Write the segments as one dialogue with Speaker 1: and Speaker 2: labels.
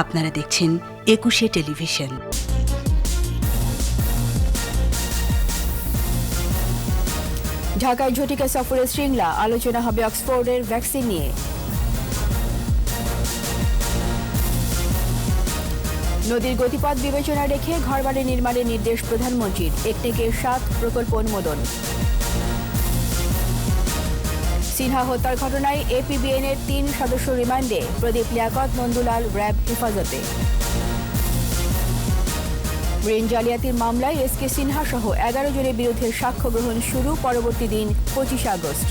Speaker 1: আপনারা দেখছেন একুশে টেলিভিশন।
Speaker 2: ঢাকায় ঝটিকা সফরে শৃঙ্খলা, আলোচনা হবে অক্সফোর্ডের ভ্যাকসিন নিয়ে। নদীর গতিপথ বিবেচনা রেখে ঘরবাড়ি নির্মাণের নির্দেশ প্রধানমন্ত্রীর, একনেকের 7 প্রকল্প অনুমোদন। সিনহা হত্যার ঘটনায় এপিবিএনের 3 সদস্য রিমান্ডে, প্রদীপ লিয়াকত, নন্দুলাল র্যাব হেফাজতে। ঋণ জালিয়াতির মামলায় এসকে সিনহা সহ 11 জনের বিরুদ্ধে সাক্ষ্য গ্রহণ শুরু, পরবর্তী দিন 25 আগস্ট।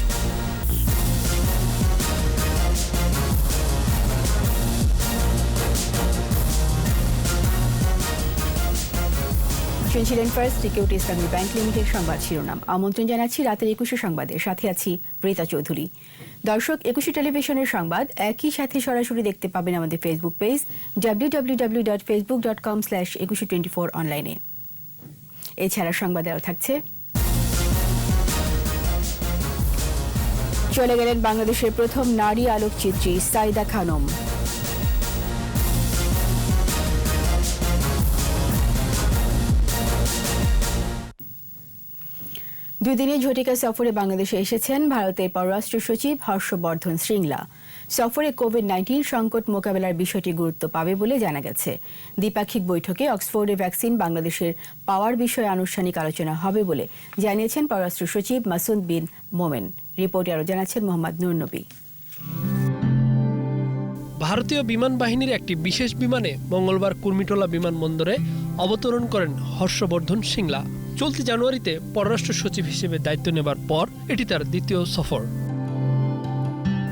Speaker 2: শুনছিলেন ফার্স্ট সিকিউরিটি ইসলামী ব্যাংক লিমিটেড সংবাদ শিরোনাম। আমন্ত্রণ জানাচ্ছি রাতের 21 সংবাদের, সাথে আছি রীতা চৌধুরী। দর্শক, 21 টেলিভিশনের সংবাদ একই সাথে সরাসরি দেখতে পাবেন আমাদের ফেসবুক পেজ www.facebook.com/2124 অনলাইনে। এছাড়া সংবাদে আরও থাকছে, চলে গেলেন বাংলাদেশের প্রথম নারী আলোকচিত্রী সাইদা খানম। দুদিনে ঝটিকা সফরে বাংলাদেশে এসেছেন ভারতের পররাষ্ট্র সচিব হর্ষবর্ধন শ্রীংলা। সফরে কোভিড-19 সংকট মোকাবেলার বিষয়টি গুরুত্ব পাবে বলে জানা গেছে। দ্বিপাক্ষিক বৈঠকে অক্সফোর্ডে ভ্যাকসিন বাংলাদেশের পাওয়ার বিষয়ে আনুষ্ঠানিক আলোচনা হবে বলে জানিয়েছেন পররাষ্ট্র সচিব মাসুদ বিন মোমেন। রিপোর্টে আরও জানাচ্ছেন মোহাম্মদ নূর নবী।
Speaker 3: ভারতীয় বিমান বাহিনীর একটি বিশেষ বিমানে মঙ্গলবার কুর্মিটোলা বিমানবন্দরে অবতরণ করেন হর্ষবর্ধন শ্রীংলা। চলতি জানুয়ারিতে পররাষ্ট্র সচিব হিসেবে দায়িত্ব নেবার পর এটি তার দ্বিতীয় সফর।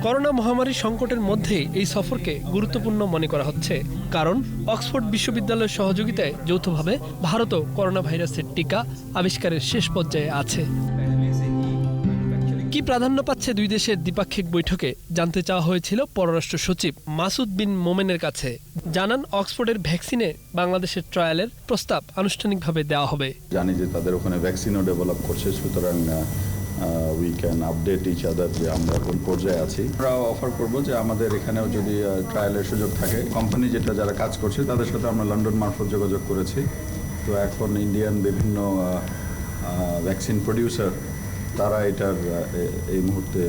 Speaker 3: করোনা মহামারী সংকটের মধ্যে এই সফরকে গুরুত্বপূর্ণ মনে করা হচ্ছে, কারণ অক্সফোর্ড বিশ্ববিদ্যালয়ের সহযোগিতায় যৌথভাবে ভারতও করোনা ভাইরাসের টিকা আবিষ্কারের শেষ পর্যায়ে আছে। কি প্রাধান্য পাচ্ছে দুই দেশের দ্বিপাক্ষিক বৈঠকে জানতে চাওয়া হয়েছিল পররাষ্ট্র সচিব মাসুদ বিন মোমেনের কাছে। জানান, অক্সফোর্ডের ভ্যাকসিনে বাংলাদেশের ট্রায়ালের প্রস্তাব আনুষ্ঠানিকভাবে দেওয়া হবে।
Speaker 4: জানি যে তাদের ওখানে ভ্যাকসিনও ডেভেলপ করছে, সুতরাং we can update each other যে আমরা কোন পর্যায়ে আছি। আমরা অফার করব যে আমাদের এখানেও যদি ট্রায়ালের সুযোগ থাকে, কোম্পানি যারা কাজ করছে তাদের সাথে আমরা লন্ডন মারফত যোগাযোগ করেছি। তো এখন ইন্ডিয়ান বিভিন্ন ভ্যাকসিন প্রডিউসার তারা এটার এই মুহূর্তে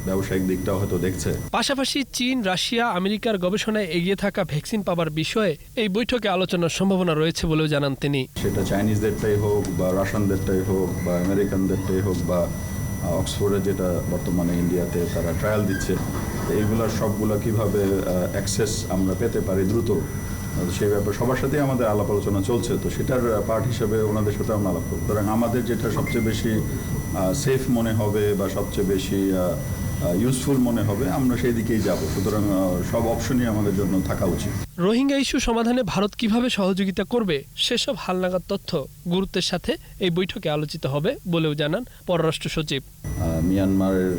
Speaker 4: ব্যবসায়িক দিকটা হয়তো দেখছে।
Speaker 3: পাশাপাশি চীন, রাশিয়া, আমেরিকার গবেষণায় এগিয়ে থাকা ভ্যাকসিন পাবার বিষয়ে এই বৈঠকে আলোচনার সম্ভাবনা রয়েছে বলেও জানান তিনি।
Speaker 4: সেটা চাইনিজদেরটাই হোক বা রাশিয়ানদেরটাই হোক বা আমেরিকানদেরটাই হোক বা অক্সফোর্ডে যেটা বর্তমানে ইন্ডিয়াতে তারা ট্রায়াল দিচ্ছে, এইগুলোর সবগুলো কিভাবে অ্যাক্সেস আমরা পেতে পারি দ্রুত, সেই ব্যাপারে সবার সাথেই আমাদের আলাপ আলোচনা চলছে। তো সেটার পার্ট হিসেবে ওনাদের সাথে আমরা আলাপ করব। সুতরাং আমাদের যেটা সবচেয়ে বেশি সেফ মনে হবে বা সবচেয়ে বেশি ইউজফুল মনে হবে, আমরা সেই দিকেই যাব। সুতরাং সব অপশনই আমাদের জন্য থাকা উচিত।
Speaker 3: রোহিঙ্গা ইস্যু সমাধানে ভারত কিভাবে সহযোগিতা করবে সেসব হালনাগাদ তথ্য গুরুত্বের সাথে এই বৈঠকে আলোচিত হবে বলেও জানান পররাষ্ট্র সচিব।
Speaker 4: মিয়ানমারের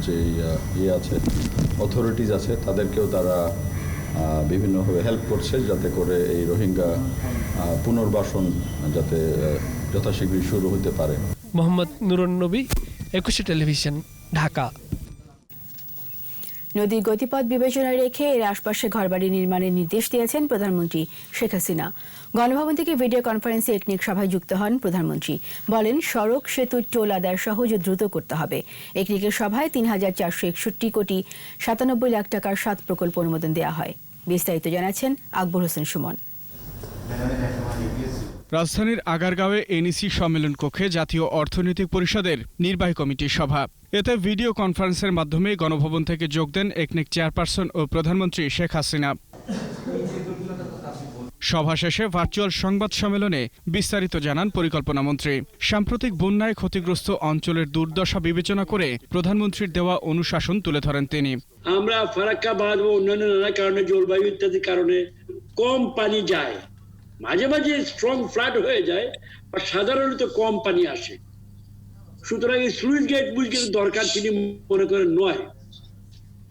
Speaker 4: যে আছে অথরিটিজ আছে, তাদেরকেও তারা বিভিন্নভাবে হেল্প করছে যাতে করে এই রোহিঙ্গা পুনর্বাসন যাতে যথাশীঘ্রই শুরু হতে পারে।
Speaker 3: মোহাম্মদ নুরুন নবী, একুশে টেলিভিশন, ঢাকা।
Speaker 2: নদীর গতিপথ বিবেচনায় রেখে এর আশপাশে ঘরবাড়ি নির্মাণের নির্দেশ দিয়েছেন প্রধানমন্ত্রী শেখ হাসিনা। গণভবন থেকে ভিডিও কনফারেন্সে একনেক সভায় যুক্ত হন প্রধানমন্ত্রী। বলেন, সড়ক, সেতু, টোল আদায় সহজ ও দ্রুত করতে হবে। একনেকের সভায় ৩,৪৬১ কোটি ৯৭ লাখ টাকার 7 প্রকল্প অনুমোদন দেওয়া হয়। বিস্তারিত জানাচ্ছেন আকবর হোসেন সুমন।
Speaker 5: রাজধানীর আগারগাঁওয়ে এনইসি সম্মেলন কক্ষে জাতীয় অর্থনৈতিক পরিষদের নির্বাহী কমিটির সভা। এতে ভিডিও কনফারেন্সের মাধ্যমে গণভবন থেকে যোগ দেন একনেক চেয়ারপারসন ও প্রধানমন্ত্রী শেখ হাসিনা। সভা শেষে ভার্চুয়াল সংবাদ সম্মেলনে বিস্তারিত জানান পরিকল্পনামন্ত্রী। সাম্প্রতিক বন্যায় ক্ষতিগ্রস্ত অঞ্চলের দুর্দশা বিবেচনা করে প্রধানমন্ত্রীর দেওয়া অনুশাসন তুলে ধরেন তিনি।
Speaker 6: আমরা ফারাক্কা বাঁধ ও অন্যান্য নানা কারণে, জলবায়ু ইত্যাদির কারণে কম পানি যায়, মাঝে মাঝে স্ট্রং ফ্লাড হয়ে যায়, আর সাধারণত কম পানি আসে। সুতরাং এই স্লুইস গেট দরকার তিনি মনে করেন নয়,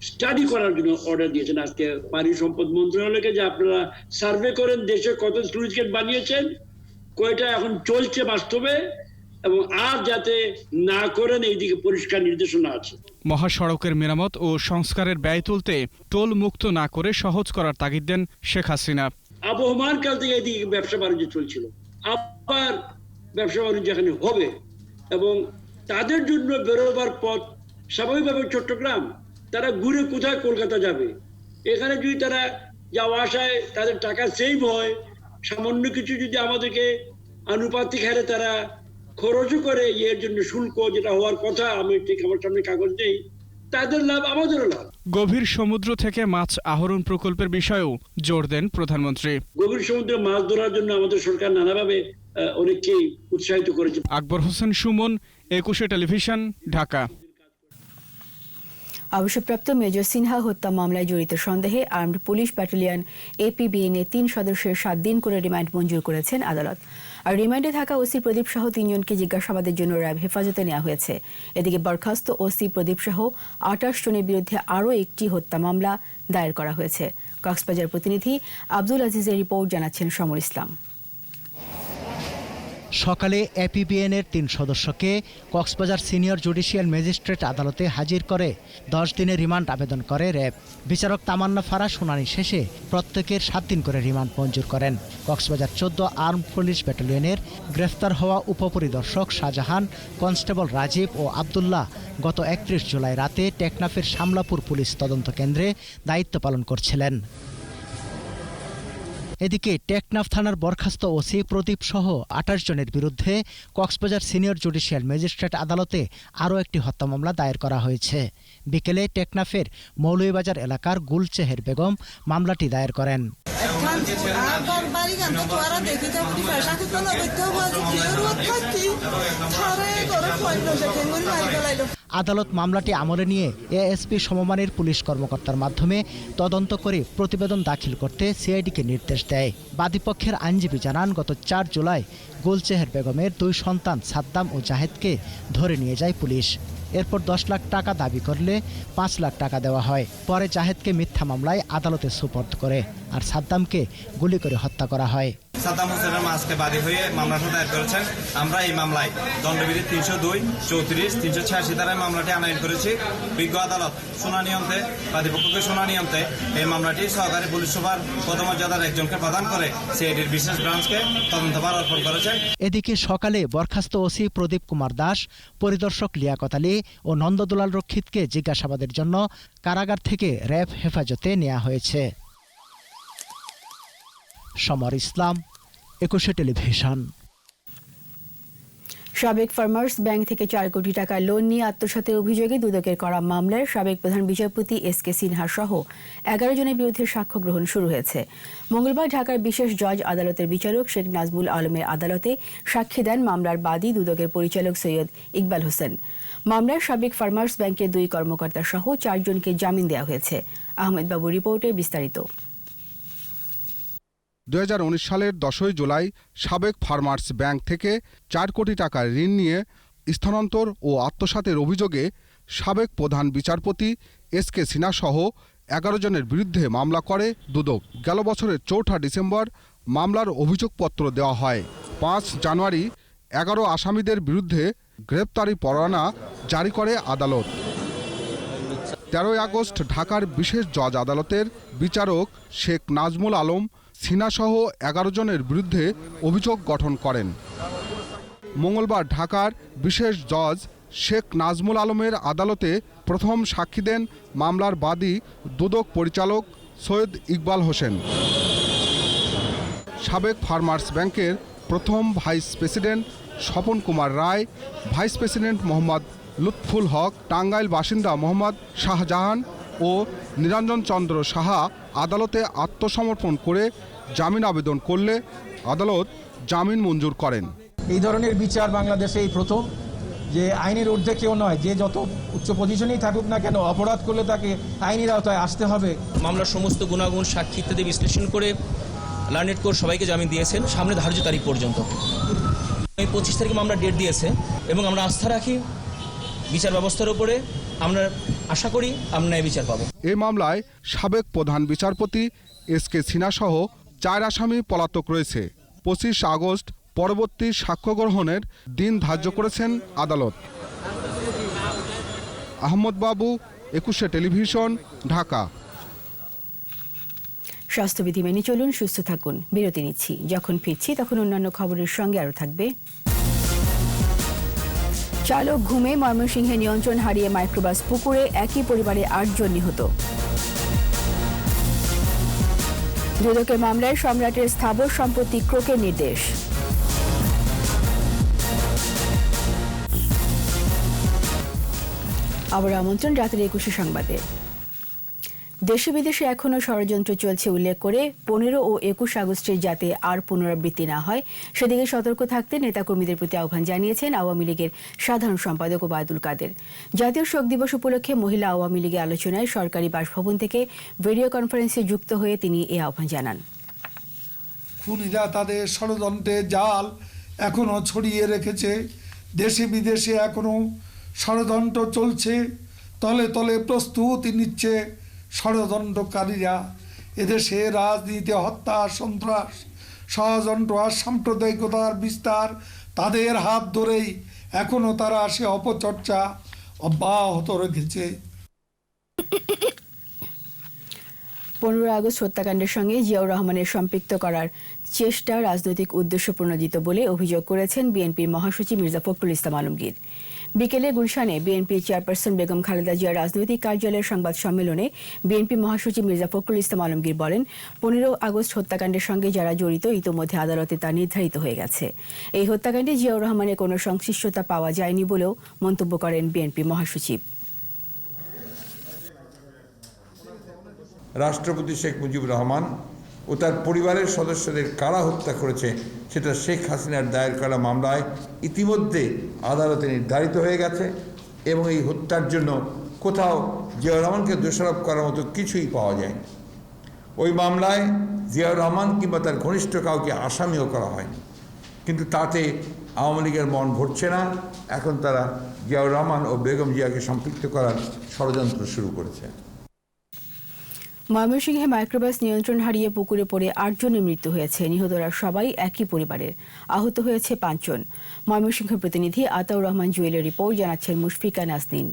Speaker 6: স্টাডি করার জন্য অর্ডার দিয়েছেন আজকে পানি সম্পদ মন্ত্রণালয়কে, যে আপনারা সার্ভে করেন দেশে কত স্লুইস গেট বানিয়েছেন, কয়টা এখন চলছে বাস্তবে, এবং আর যাতে না করেন এই দিকে পরিষ্কার নির্দেশনা আছে।
Speaker 5: মহাসড়কের মেরামত ও সংস্কারের ব্যয় তুলতে টোল মুক্ত না করে সহজ করার তাগিদ দেন শেখ হাসিনা।
Speaker 6: আবহমান কাল থেকে এদিকে ব্যবসা বাণিজ্য চলছিল, আবার ব্যবসা বাণিজ্য এখানে হবে এবং তাদের জন্য বেরোবার পথ স্বাভাবিকভাবে চট্টগ্রাম, তারা ঘুরে কোথায় কলকাতা যাবে। এখানে যদি তারা যাওয়া আসায় তাদের টাকা সেভ হয়, সামান্য কিছু যদি আমাদেরকে আনুপাতিক হারে তারা খরচও করে এর জন্য শুল্ক যেটা হওয়ার কথা, আমি ঠিক আমার সামনে কাগজ নেই, তাদের লাভ আমাদেরও লাভ।
Speaker 5: গভীর সমুদ্র থেকে মাছ আহরণ প্রকল্পের বিষয়েও জোর দেন প্রধানমন্ত্রী।
Speaker 6: গভীর সমুদ্রে মাছ ধরার জন্য আমাদের সরকার নানাভাবে অনেককেই উৎসাহিত করেছে।
Speaker 5: আকবর হোসেন সুমন, 21 টেলিভিশন, ঢাকা।
Speaker 2: অবসরপ্রাপ্ত মেজর সিনহা হত্যা মামলায় জড়িত সন্দেহে আর্মড পুলিশ ব্যাটালিয়ন এপিবিএন-এ 3 সদস্যের 7 দিন করে রিমান্ড মঞ্জুর করেছেন আদালত। আর রিমান্ডে থাকা ওসি প্রদীপ সহ 3 জনকে জিজ্ঞাসাবাদের জন্য র্যাব হেফাজতে নেওয়া হয়েছে। এদিকে বরখাস্ত ওসি প্রদীপ সহ 28 জনের বিরুদ্ধে আরও একটি হত্যা মামলা দায়ের করা হয়েছে। কক্সবাজার প্রতিনিধি আব্দুল আজিজের রিপোর্ট, জানাচ্ছেন সমর ইসলাম।
Speaker 7: সকালে এপিবিএন-এর 3 সদস্যকে কক্সবাজার সিনিয়র জুডিশিয়াল ম্যাজিস্ট্রেট আদালতে হাজির করে 10 দিনের রিমান্ড আবেদন করে র্যাব। বিচারক তামান্না ফারা শুনানি শেষে প্রত্যেকের 7 দিন করে রিমান্ড মঞ্জুর করেন। কক্সবাজার 14 আর্মড পুলিশ ব্যাটালিয়নের গ্রেফতার হওয়া উপপরিদর্শক শাহজাহান, কনস্টেবল রাজীব ও আবদুল্লাহ গত 31 জুলাই রাতে টেকনাফের শামলাপুর পুলিশ তদন্ত কেন্দ্রে দায়িত্ব পালন করছিলেন। এদিকে টেকনাফ থানার বরখাস্ত ওসি প্রদীপ সহ 28 জনের বিরুদ্ধে কক্সবাজার সিনিয়র জুডিশিয়াল ম্যাজিস্ট্রেট আদালতে আরও একটি হত্যা মামলা দায়ের করা হয়েছে। বিকেলে টেকনাফের মৌলভীবাজার এলাকার গুলচেহের বেগম মামলাটি দায়ের করেন। আদালত মামলাটি আমলে নিয়ে এএসপি সমমানের পুলিশ কর্মকর্তার মাধ্যমে তদন্ত করে প্রতিবেদন দাখিল করতে সিআইডিকে নির্দেশ দেয়। বাদীপক্ষের আইনজীবী জানান, গত 4 জুলাই গুলচেহের বেগমের 2 সন্তান সাদ্দাম ও জাহেদকে ধরে নিয়ে যায় পুলিশ। এরপর 10 লাখ টাকা দাবি করলে 5 লাখ টাকা দেওয়া হয়। পরে জাহেদকে মিথ্যা মামলায় আদালতে সুপর্দ করে আর সাদ্দামকে গুলি করে হত্যা করা হয়।
Speaker 8: সাদ্দাম হোসেনের আজকে বাদী হয়ে মামলাটা দায়ের করেছেন। আমরা এই মামলায় দণ্ডবিধি 302, 34, 386 ধারায় মামলাটি আনাইন করেছি। বিজ্ঞ আদালত শুনানি অন্তে বাদীপক্ষকে শুনানি অন্তে এই মামলাটি সহকারী পুলিশ সুপার পদমর্যাদার একজনকে প্রদান করে সিআইডির বিশেষ ব্রাঞ্চকে তদন্তভার অর্পণ করেছেন।
Speaker 7: এদিকে সকালে বরখাস্ত ওসি প্রদীপ কুমার দাস, পরিদর্শক লিয়াকত আলী ও নন্দদুলাল রক্ষিতকে জিজ্ঞাসাবাদের জন্য কারাগার থেকে র্যাব হেফাজতে নেওয়া হয়েছে। সমর ইসলাম, 21 টেলিভিশন।
Speaker 2: সাবেক ফার্মার্স ব্যাংক থেকে 4 কোটি টাকা লোন নিয়ে আত্মসাতের অভিযোগে দুদকের করা মামলায় সাবেক প্রধান বিচারপতি এস.কে. সিনহা সহ 11 জনের বিরুদ্ধে সাক্ষ্য গ্রহণ শুরু হয়েছে। মঙ্গলবার ঢাকার বিশেষ জজ আদালতের বিচারক শেখ নাজমুল আলমের আদালতে সাক্ষী দেন মামলার বাদী দুদকের পরিচালক সৈয়দ ইকবাল হোসেন। মামলার সাবেক ফার্মার্স ব্যাংকের 2 কর্মকর্তা সহ 4 জনকে জামিন দেওয়া হয়েছে। আহমেদ বাবু রিপোর্টে বিস্তারিত।
Speaker 9: 2019 সালের 10 জুলাই সাবেক ফার্মার্স ব্যাংক থেকে 4 কোটি টাকার ঋণ নিয়ে স্থানান্তর ও আত্মসাতের অভিযোগে সাবেক প্রধান বিচারপতি এস.কে. সিনহা সহ 11 জনের বিরুদ্ধে মামলা করে দুদক। গেল বছরের 4 ডিসেম্বর মামলার অভিযোগপত্র দেওয়া হয়। 5 জানুয়ারি 11 আসামিদের বিরুদ্ধে গ্রেপ্তারি পরোয়ানা জারি করে আদালত। 13 আগস্ট ঢাকার বিশেষ জজ আদালতের বিচারক শেখ নাজমুল আলম সিনহাসহ 11 জনের বিরুদ্ধে অভিযোগ গঠন করেন। মঙ্গলবার ঢাকার বিশেষ জজ শেখ নাজমুল আলমের আদালতে প্রথম সাক্ষী দেন মামলার বাদী দুদক পরিচালক সৈয়দ ইকবাল হোসেন। সাবেক ফার্মার্স ব্যাংকের প্রথম ভাইস প্রেসিডেন্ট স্বপন কুমার রায়, ভাইস প্রেসিডেন্ট মোহাম্মদ লুৎফুল হক, টাঙ্গাইল বাসিন্দা মোহাম্মদ শাহজাহান ও নিরঞ্জন চন্দ্র সাহা আদালতে আত্মসমর্পণ করে জামিন আবেদন করলে আদালত জামিন মঞ্জুর করেন।
Speaker 10: এই ধরনের বিচার বাংলাদেশে এই প্রথম, যে আইনের ঊর্ধ্বে কেউ নয়, যে যত উচ্চ পজিশনেই থাকুক না কেন অপরাধ করলে তাকে আইনের আওতায় আসতে হবে।
Speaker 11: মামলার সমস্ত গুণাগুণ সাক্ষী ইত্যাদি বিশ্লেষণ করে লার্নেড কোর্ট সবাইকে জামিন দিয়েছেন সামনে ধার্য তারিখ পর্যন্ত। 25 তারিখে মামলা ডেট দিয়েছে এবং আমরা আস্থা রাখি বিচার ব্যবস্থার উপরে। আমরা আশা করি আমরা বিচার পাবো।
Speaker 9: এই মামলায় সাবেক প্রধান বিচারপতি এস.কে. সিনহা সহ 4 আসামি পলাতক রয়েছে। 25 আগস্ট পরবর্তী সাক্ষ্য গ্রহণের দিন ধার্য করেছেন আদালত। আহমদ বাবু, 21 টেলিভিশন, ঢাকা।
Speaker 2: স্বাস্থ্যবিধি মেনে চলুন, সুস্থ থাকুন। বিরতি নিচ্ছি, যখন ফিরছি তখন অন্যান্য খবরের সঙ্গে আরও থাকবে। চালক ঘুমে ময়মনসিংহে নিয়ন্ত্রণ হারিয়ে মাইক্রোবাস পুকুরে, একই পরিবারে 8 জন নিহত। দুদকের মামলায় সম্রাটের স্থাবর সম্পত্তি ক্রোকের নির্দেশ। আবার আমন্ত্রণ রাতের 21 সংবাদে। দেশে বিদেশে এখনও ষড়যন্ত্র চলছে উল্লেখ করে 15 ও 21 আগস্টের যাতে আর পুনরাবৃত্তি না হয় সেদিকে সতর্ক থাকতে নেতাকর্মীদের প্রতি আহ্বান জানিয়েছেন আওয়ামী লীগের সাধারণ সম্পাদক ওবায়দুল কাদের। জাতীয় শোক দিবস উপলক্ষে মহিলা আওয়ামী লীগের আলোচনায় সরকারি বাসভবন থেকে ভিডিও কনফারেন্সে যুক্ত হয়ে তিনি এ আহ্বান জানান।
Speaker 12: খুনিরা তাদের ষড়যন্ত্রের জাল এখনও ছড়িয়ে রেখেছে। দেশে বিদেশে এখনও ষড়যন্ত্র চলছে, তলে তলে প্রস্তুতি নিচ্ছে ষড়যন্ত্রকারীরা। এদেশে রাজনীতি, হত্যা, সন্ত্রাস, ষড়যন্ত্র আর সাম্প্রদায়িকতার বিস্তার তাদের হাত ধরেই এখনও তারা সে অপচর্চা অব্যাহত রেখেছে।
Speaker 2: 15 আগস্ট হত্যাকাণ্ডের সঙ্গে জিয়াউর রহমানের সম্পৃক্ত করার চেষ্টা রাজনৈতিক উদ্দেশ্য প্রণোদিত বলে অভিযোগ করেছেন বিএনপির মহাসচিব মির্জা ফখরুল ইসলাম আলমগীর। বিকেলে গুলশানে বিএনপি চেয়ারপারসন বেগম খালেদা জিয়ার রাজনৈতিক কার্যালয়ের সংবাদ সম্মেলনে বিএনপি মহাসচিব মির্জা ফখরুল ইসলাম আলমগীর বলেন, 15 আগস্ট হত্যাকাণ্ডের সঙ্গে যারা জড়িত ইতোমধ্যে আদালতে তা নির্ধারিত হয়ে গেছে। এই হত্যাকাণ্ডে জিয়াউর রহমানের কোনো সংশ্লিষ্টতা পাওয়া যায়নি বলেও মন্তব্য করেন বিএনপি মহাসচিব।
Speaker 13: রাষ্ট্রপতি শেখ মুজিবুর রহমান ও তার পরিবারের সদস্যদের কারা হত্যা করেছে সেটা শেখ হাসিনার দায়ের করা মামলায় ইতিমধ্যে আদালতে নির্ধারিত হয়ে গেছে এবং এই হত্যার জন্য কোথাও জিয়াউর রহমানকে দোষারোপ করার মতো কিছুই পাওয়া যায়নি। ওই মামলায় জিয়াউর রহমান কিংবা তার ঘনিষ্ঠ কাউকে আসামিও করা হয়নি, কিন্তু তাতে আওয়ামী লীগের মন ভরছে না। এখন তারা জিয়াউর রহমান ও বেগম জিয়াকে সম্পৃক্ত করার ষড়যন্ত্র শুরু করেছে।
Speaker 2: ময়মনসিংহে মাইক্রোবাস নিয়ন্ত্রণ হারিয়ে পুকুরে পড়ে 8 জনের মৃত্যু হয়েছে। নিহতরা সবাই একই পরিবারের, আহত হয়েছে 5 জন। ময়মনসিংহ প্রতিনিধি আতাউর রহমান জুয়েলের রিপোর্ট, জানাচ্ছেন মুশফিকা নাজনীন।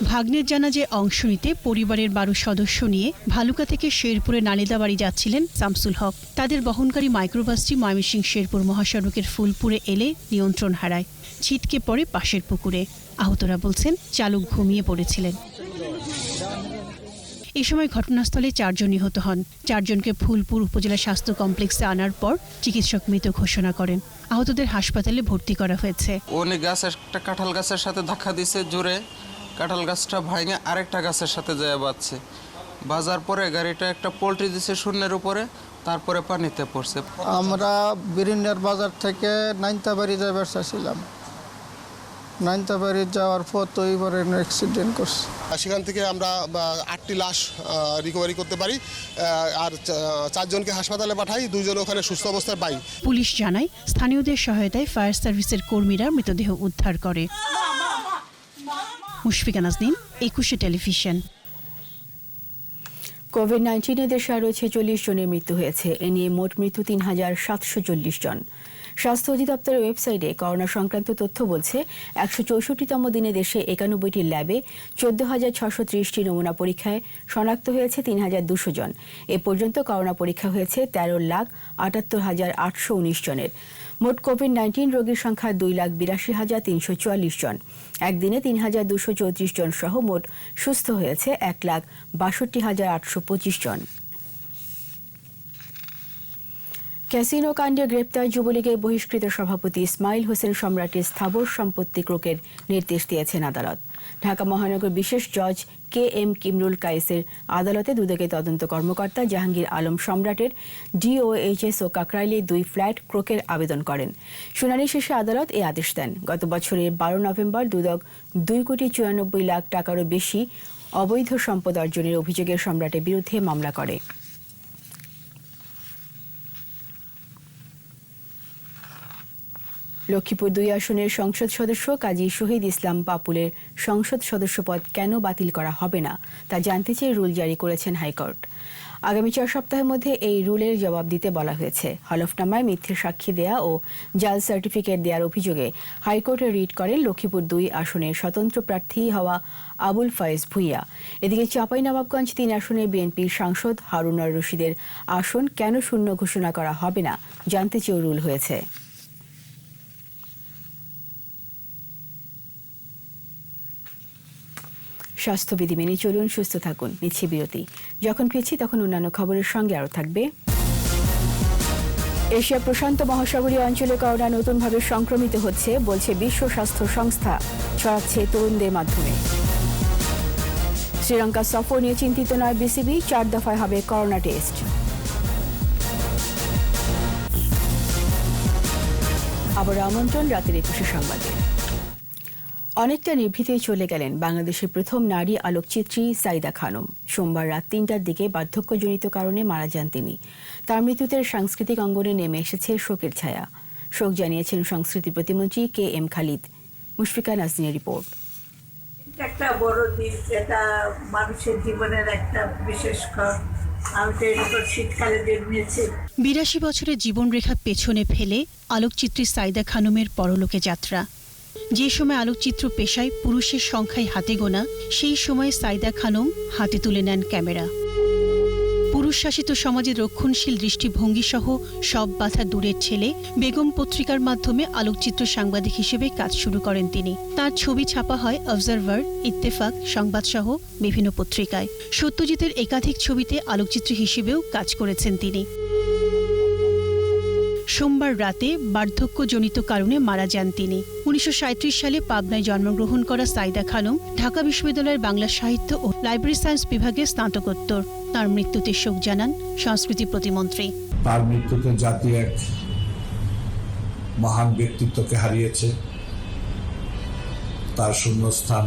Speaker 14: ভাগ্নের জানাজায় অংশ নিতে পরিবারের 12 সদস্য নিয়ে ভালুকা থেকে শেরপুরে নালিদাবাড়ি যাচ্ছিলেন শামসুল হক। তাদের বহনকারী মাইক্রোবাসটি ময়মনসিংহ শেরপুর মহাসড়কের ফুলপুরে এলে নিয়ন্ত্রণ হারায়, ছিটকে পড়ে পাশের পুকুরে। আহতরা বলছেন চালক ঘুমিয়ে পড়েছিলেন। এই সময় ঘটনাস্থলে 4 জন নিহত হন। 4 জনকে ফুলপুর উপজেলা স্বাস্থ্য কমপ্লেক্সে আনার পর চিকিৎসক মৃত ঘোষণা করেন। আহতদের হাসপাতালে ভর্তি করা হয়েছে।
Speaker 15: উনি গাছের একটা কাঁঠাল গাছের সাথে ধাক্কা দিছে জোরে, কাঁঠাল গাছটা ভাঙে আরেকটা গাছের সাথে যায় বাজছে। বাজার পরে গাড়িটা একটা পোল্ট্রি দিছে শূন্যের উপরে, তারপরে পানিতে পড়ছে।
Speaker 16: আমরা বিরিন্ডার বাজার থেকে নাইনতাবাড়ি যাবার চাইছিলাম। নাইনতাবাড়ি যাওয়ার পর তো এইবারে অ্যাক্সিডেন্ট করছে।
Speaker 17: সেখান থেকে আমরা 8টি লাশ রিকভারি করতে পারি, আর 4 জনকে হাসপাতালে পাঠাই, 2 জন ওখানে সুস্থ অবস্থায় পাই।
Speaker 14: পুলিশ জানায় স্থানীয়দের সহায়তায় ফায়ার সার্ভিসের কর্মীরা মৃতদেহ উদ্ধার করে। মুশফিকা নাজনীন, 21 টেলিভিশন।
Speaker 2: কোভিড-19 দেশে আরও 46 জনের মৃত্যু হয়েছে। এ নিয়ে মোট মৃত্যু 3740 জন। স্বাস্থ্য অধিদপ্তরের ওয়েবসাইটে করোনা সংক্রান্ত তথ্য বলছে, 164তম দিনে দেশে 91টি ল্যাবে 14,630টি নমুনা পরীক্ষায় শনাক্ত হয়েছে 3,200 জন। এ পর্যন্ত করোনা পরীক্ষা হয়েছে 13,78,819 জনের। মোট কোভিড-19 রোগীর সংখ্যা 2,82,344 জন। একদিনে 3,234 জন সহ মোট সুস্থ হয়েছে 1,62,825 জন। ক্যাসিনো কাণ্ডে গ্রেপ্তার যুবলীগের বহিষ্কৃত সভাপতি ইসমাইল হোসেন সম্রাটের স্থাবর সম্পত্তি ক্রোকের নির্দেশ দিয়েছেন আদালত। ঢাকা মহানগর বিশেষ জজ KM কিমরুল কায়েসের আদালতে দুদকের তদন্ত কর্মকর্তা জাহাঙ্গীর আলম সম্রাটের DOHS ও কাকরাইলে 2 ফ্ল্যাট ক্রোকের আবেদন করেন। শুনানি শেষে আদালত এই আদেশ দেন। গত বছরের 12 নভেম্বর দুদক 2,94 লাখ টাকারও বেশি অবৈধ সম্পদ অর্জনের অভিযোগের সম্রাটের বিরুদ্ধে মামলা করে। লক্ষ্মীপুর 2 আসনের সংসদ সদস্য কাজী শহীদ ইসলাম পাপুলের সংসদ সদস্য পদ কেন বাতিল করা হবে না তা জানতে চেয়ে রুল জারি করেছেন হাইকোর্ট। আগামী 4 সপ্তাহের মধ্যে এই রুলের জবাব দিতে বলা হয়েছে। হলফনামায় মিথ্যে সাক্ষী দেয়া ও জাল সার্টিফিকেট দেওয়ার অভিযোগে হাইকোর্টে রিট করেন লক্ষ্মীপুর 2 আসনের স্বতন্ত্র প্রার্থী হওয়া আবুল ফয়েজ ভুইয়া। এদিকে চাঁপাইনবাবগঞ্জ 3 আসনে বিএনপির সাংসদ হারুনার রশিদের আসন কেন শূন্য ঘোষণা করা হবে না জানতে চেয়েও রুল হয়েছে। স্বাস্থ্যবিধি মেনে চলুন, সুস্থ থাকুন। নিচ্ছি বিরতি। যখন ফিরছি তখন অন্যান্য খবরের সঙ্গে আরও থাকবে। এশিয়া প্রশান্ত মহাসাগরীয় অঞ্চলে করোনা নতুনভাবে সংক্রমিত হচ্ছে বলছে বিশ্ব স্বাস্থ্য সংস্থা, ছড়াচ্ছে তরুণদের মাধ্যমে। শ্রীলঙ্কা সফর নিয়ে চিন্তিত নয় বিসিবি, 4 দফায় হবে করোনা টেস্ট। আবার আমন্ত্রণ রাতের 21 সংবাদে। অনেকটা নিভৃতেই চলে গেলেন বাংলাদেশের প্রথম নারী আলোকচিত্রী সাইদা খানম। সোমবার রাত 3টার দিকে বার্ধক্যজনিত কারণে মারা যান তিনি। তার মৃত্যুতে সাংস্কৃতিক অঙ্গনে নেমে এসেছে শোকের ছায়া। শোক জানিয়েছেন সংস্কৃতি প্রতিমন্ত্রী KM খালিদ। মুশফিকা নাজনীনের রিপোর্ট।
Speaker 18: একটা বড় দিন, এটা মানুষের জীবনের একটা বিশেষ ক্ষণ। আমি তো এরকম শীতকালে জন্মেছি।
Speaker 14: 82 বছরের জীবনরেখা পেছনে ফেলে আলোকচিত্রী সাইদা খানমের পরলোকে যাত্রা। যে সময় আলোকচিত্র পেশায় পুরুষের সংখ্যায় হাতে গোনা, সেই সময় সাইদা খানম হাতে তুলে নেন ক্যামেরা। পুরুষ শাসিত সমাজের রক্ষণশীল দৃষ্টিভঙ্গি সহ সব বাধা দূরের ঠেলে বেগম পত্রিকার মাধ্যমে আলোকচিত্র সাংবাদিক হিসেবে কাজ শুরু করেন তিনি। তার ছবি ছাপা হয় অবজারভার, ইত্তেফাক, সংবাদসহ বিভিন্ন পত্রিকায়। সত্যজিতের একাধিক ছবিতে আলোকচিত্রী হিসেবেও কাজ করেছেন তিনি। সোমবার রাতে বার্ধক্যজনিত কারণে মারা যান তিনি। 1937 সালে পাবনায় জন্মগ্রহণ করা সাইদা খানম ঢাকা বিশ্ববিদ্যালয়ের বাংলা সাহিত্য ও লাইব্রেরি সায়েন্স বিভাগে স্নাতকোত্তর। তার মৃত্যুতে শোক জানান সংস্কৃতি প্রতিমন্ত্রী।
Speaker 19: তার মৃত্যুতে জাতি এক মহান ব্যক্তিত্বকে হারিয়েছে। তার শূন্যস্থান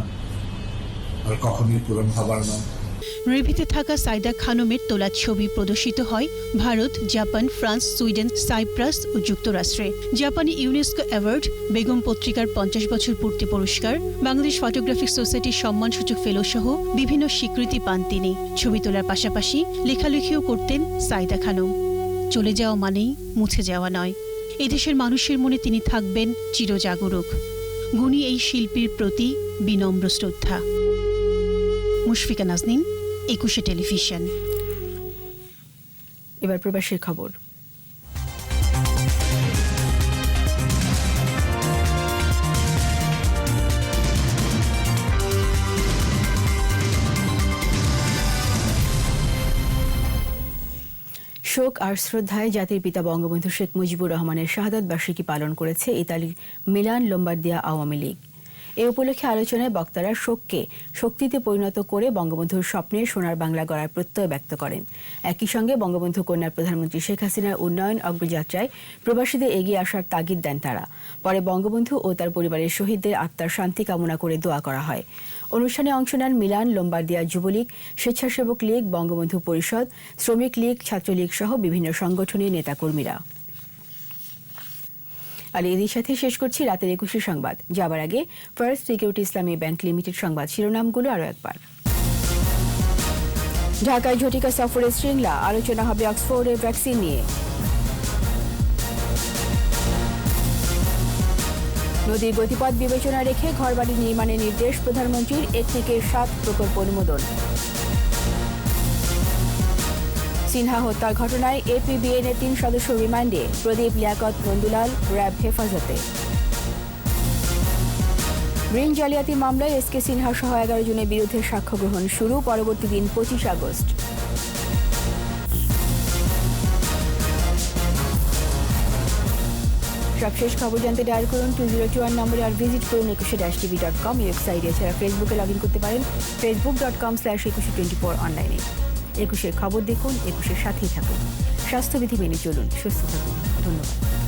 Speaker 19: আর কখনোই পূরণ হবার নয়।
Speaker 14: নিভৃতে থাকা সাইদা খানমের তোলা ছবি প্রদর্শিত হয় Bharat, Japan, France, Sweden, Cyprus ও যুক্তরাষ্ট্রে। জাপানি ইউনেস্কো অ্যাওয়ার্ড, বেগম পত্রিকার 50 বছর পূর্তি পুরস্কার, বাংলাদেশ ফটোগ্রাফিক সোসাইটির সম্মানসূচক ফেলো সহ বিভিন্ন স্বীকৃতি পান তিনি। ছবি তোলার পাশাপাশি লেখালেখিও করতেন সাইদা খানম। চলে যাওয়া মানেই মুছে যাওয়া নয়। এদেশের মানুষের মনে তিনি থাকবেন চিরজাগরুক। গুণী এই শিল্পীর প্রতি বিনম্র শ্রদ্ধা। মুশফিকা নাজনীন, 21 টেলিভিশন।
Speaker 2: এবার প্রবাসীর খবর। শোক আর শ্রদ্ধায় জাতির পিতা বঙ্গবন্ধু শেখ মুজিবুর রহমানের শাহাদাত বার্ষিকী পালন করেছে ইতালির মিলান লোম্বার্দিয়া আওয়ামী লীগ। এ উপলক্ষে আলোচনায় বক্তারা শোককে শক্তিতে পরিণত করে বঙ্গবন্ধুর স্বপ্নের সোনার বাংলা গড়ার প্রত্যয় ব্যক্ত করেন। একই সঙ্গে বঙ্গবন্ধু কন্যার প্রধানমন্ত্রী শেখ হাসিনার উন্নয়ন অগ্রযাত্রায় প্রবাসীদের এগিয়ে আসার তাগিদ দেন তারা। পরে বঙ্গবন্ধু ও তার পরিবারের শহীদদের আত্মার শান্তি কামনা করে দোয়া করা হয়। অনুষ্ঠানে অংশ নেন মিলান লোম্বার্দিয়া যুবলীগ, স্বেচ্ছাসেবক লীগ, বঙ্গবন্ধু পরিষদ, শ্রমিক লীগ, ছাত্রলীগ সহ বিভিন্ন সংগঠনের নেতাকর্মীরা। আর এদের সাথে শেষ করছি রাতের 21 সংবাদ। যাবার আগে ফার্স্ট সিকিউরিটি ইসলামী ব্যাংক লিমিটেড সংবাদ শিরোনামগুলো আরও একবার। ঢাকায় ঝটিকা সফরে শৃঙ্খলা, আলোচনা হবে অক্সফোর্ডের ভ্যাকসিন নিয়ে। নদীর গতিপথ বিবেচনা রেখে ঘরবাড়ি নির্মাণের নির্দেশ প্রধানমন্ত্রীর, একটিকে 7 প্রকল্প অনুমোদন। সিনহা হত্যার ঘটনায় এপিবিএনের 3 সদস্য রিমান্ডে, প্রদীপ, লিয়াকত, নন্দুলাল র্যাব হেফাজতে। ঋণ জালিয়াতি মামলায় এসকে সিনহা সহ 11 জনের বিরুদ্ধে সাক্ষ্য গ্রহণ শুরু, পরবর্তী দিন 25 আগস্ট। সবশেষ খবর জানতে ডায়াল করুন 2021 নম্বরে আর ভিজিট করুন 21-tv.com ওয়েবসাইটে। এছাড়া ফেসবুকে লগ ইন করতে পারেন facebook.com/2124 অনলাইনে। 21-এর খবর দেখুন, 21-এর সাথেই থাকুন। স্বাস্থ্যবিধি মেনে চলুন, সুস্থ থাকুন। ধন্যবাদ।